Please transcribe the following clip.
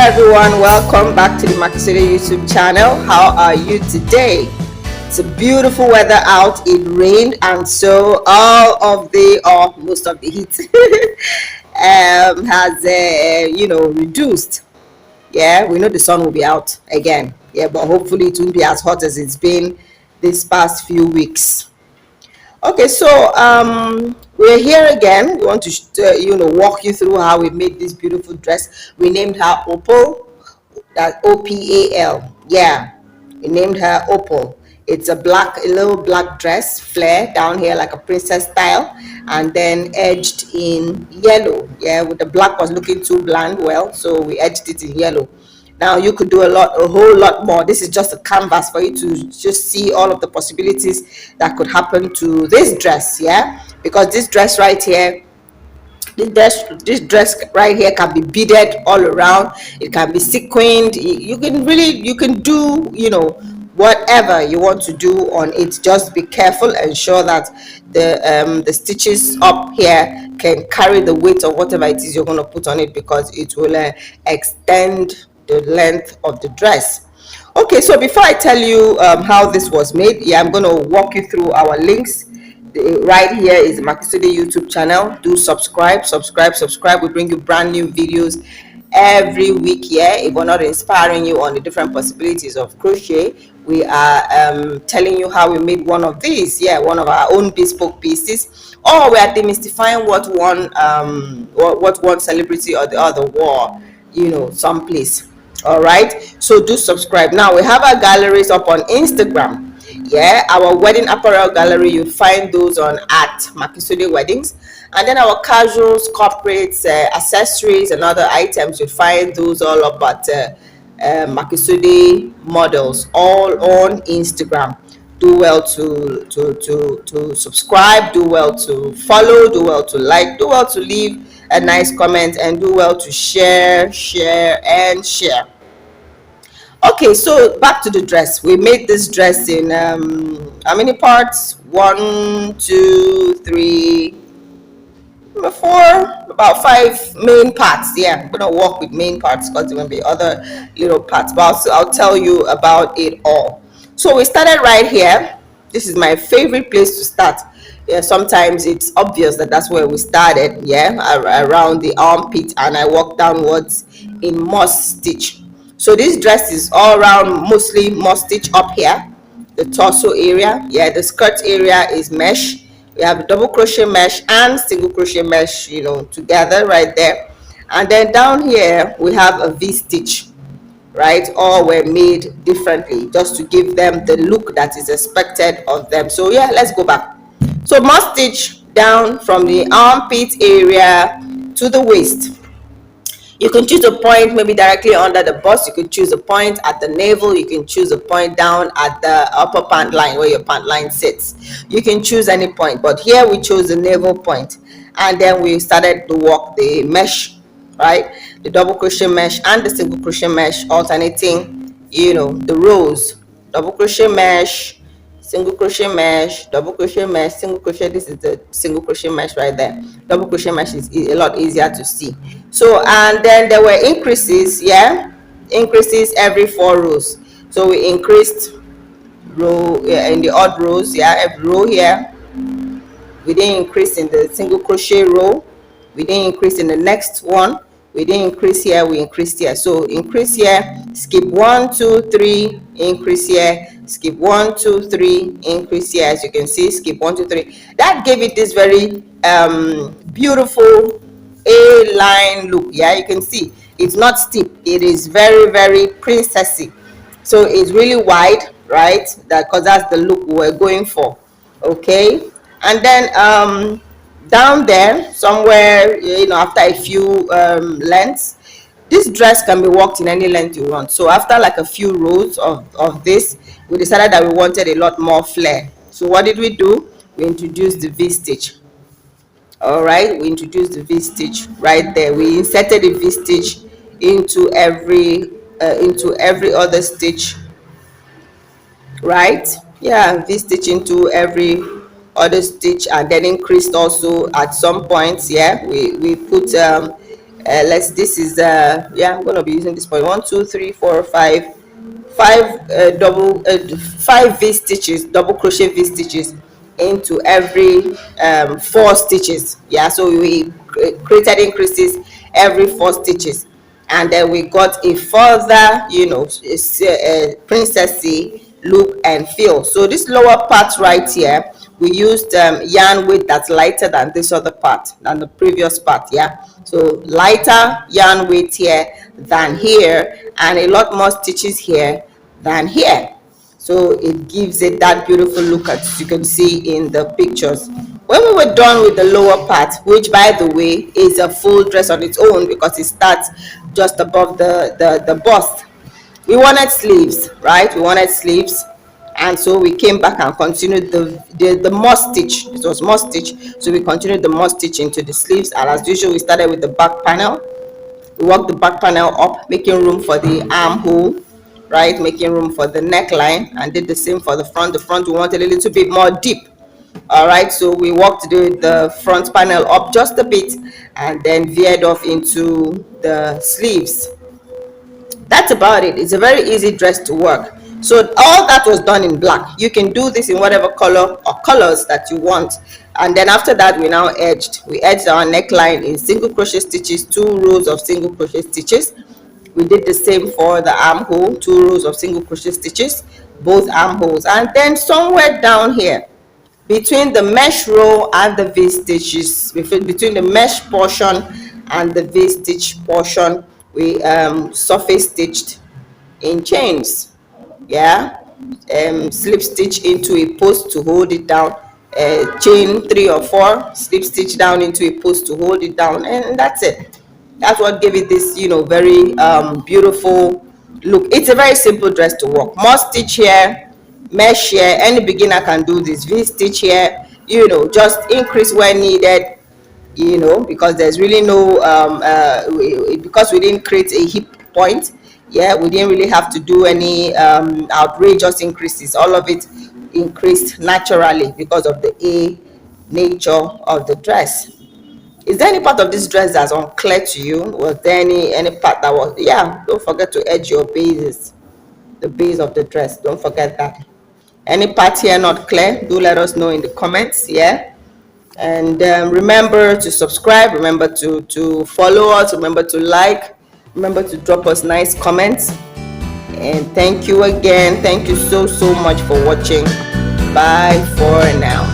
everyone, welcome back to the Makisode YouTube channel. How are you today? It's a beautiful weather out. It rained, and so all of the or most of the heat has reduced. Yeah, we know the sun will be out again. Yeah, but hopefully it won't be as hot as it's been this past few weeks. Okay, so we're here again. We want to walk you through how we made this beautiful dress. We named her Opal. That's OPAL. Yeah, we named her Opal. It's a little black dress, flare down here like a princess style, and then edged in yellow. Yeah, with the black was looking too bland, well, so we edged it in yellow. Now you could do a whole lot more. This is just a canvas for you to just see all of the possibilities that could happen to this dress. Yeah, because this dress right here, this dress right here can be beaded all around. It can be sequined. You can do whatever you want to do on it. Just be careful and ensure that the stitches up here can carry the weight of whatever it is you're going to put on it, because it will extend the length of the dress. Okay, so before I tell you how this was made, yeah, I'm going to walk you through our links. Right here is the Makisode YouTube channel. Do subscribe. We bring you brand new videos every week. Yeah, if we're not inspiring you on the different possibilities of crochet, we are telling you how we made one of these. Yeah, one of our own bespoke pieces, or we are demystifying what one celebrity or the other wore, someplace. All right, so do subscribe. Now we have our galleries up on Instagram. Yeah, our wedding apparel gallery, you find those on at Makisode Weddings, and then our casuals, corporates, accessories and other items, you find those all up at Makisode Models, all on Instagram. Do well to subscribe, do well to follow, do well to like, do well to leave a nice comment, and do well to share. Okay, so back to the dress. We made this dress in how many parts? 1, 2, 3, 4, about 5 main parts. Yeah, I'm gonna work with main parts because there will be other little parts, but I'll tell you about it all. So we started right here. This is my favorite place to start. Yeah, sometimes it's obvious that that's where we started. Yeah, around the armpit, and I walk downwards in moss stitch. So this dress is all around mostly moss stitch up here, the torso area. Yeah, the skirt area is mesh. We have double crochet mesh and single crochet mesh, together right there. And then down here we have a V-stitch, right? All were made differently just to give them the look that is expected of them. So yeah, let's go back. So moss stitch down from the armpit area to the waist. You can choose a point maybe directly under the bust. You can choose a point at the navel. You can choose a point down at the upper pant line where your pant line sits. You can choose any point, but here we chose the navel point, and then we started to work the mesh, right? The double crochet mesh and the single crochet mesh, alternating, the rows. Double crochet mesh, single crochet mesh, double crochet mesh, single crochet. This is the single crochet mesh right there. Double crochet mesh is a lot easier to see. So, and then there were increases. Yeah, increases every 4 rows. So we increased row in the odd rows. Yeah, every row here. We didn't increase in the single crochet row. We didn't increase in the next one. We didn't increase here, we increased here. So increase here, skip 1, 2, 3, increase here, skip 1, 2, 3, increase here. As you can see, skip 1, 2, 3. That gave it this very beautiful A-line look. Yeah, you can see it's not steep, it is very, very princessy. So it's really wide, right? Because that's the look we're going for. Okay, and then down there somewhere, after a few lengths, this dress can be worked in any length you want. So after like a few rows of this, we decided that we wanted a lot more flare. So what did we do? We introduced the V-stitch. All right, we introduced the V-stitch right there. We inserted the V-stitch into every other stitch, right? Yeah, V-stitch into every other stitch, and then increased also at some points. Yeah, we put This is yeah, I'm gonna be using this point. 1 2 3 4 5 5 V stitches, double crochet V stitches into every 4 stitches. Yeah, so we created increases every 4 stitches, and then we got a further, princessy look and feel. So this lower part right here, we used yarn weight that's lighter than this other part, than the previous part. Yeah, so lighter yarn weight here than here, and a lot more stitches here than here. So it gives it that beautiful look, as you can see in the pictures. When we were done with the lower part, which by the way is a full dress on its own because it starts just above the bust, we wanted sleeves, right? We wanted sleeves, and so we came back and continued the moss stitch. It was moss stitch, so we continued the moss stitch into the sleeves. And as usual, we started with the back panel. We worked the back panel up, making room for the armhole, right, making room for the neckline, and did the same for the front. The front we wanted a little bit more deep. All right, so we worked the front panel up just a bit and then veered off into the sleeves. That's about it. It's a very easy dress to work. So all that was done in black. You can do this in whatever color or colors that you want. And then after that, we now edged. We edged our neckline in single crochet stitches, 2 rows of single crochet stitches. We did the same for the armhole, 2 rows of single crochet stitches, both armholes. And then somewhere down here, between the mesh row and the V stitches, between the mesh portion and the V stitch portion, we surface stitched in chains. Yeah, slip stitch into a post to hold it down, chain 3 or 4, slip stitch down into a post to hold it down, and that's it. That's what gave it this, very beautiful look. It's a very simple dress to work. More stitch here, mesh here. Any beginner can do this. V stitch here, just increase where needed, because there's really no because we didn't create a hip point. Yeah, we didn't really have to do any outrageous increases. All of it increased naturally because of the A nature of the dress. Is there any part of this dress that's unclear to you? Was there any part that was, yeah, don't forget to edge your bases, the base of the dress, don't forget that. Any part here not clear, do let us know in the comments. Yeah, and remember to subscribe, remember to follow us, remember to like, remember to drop us nice comments. And thank you again. Thank you so much for watching. Bye for now.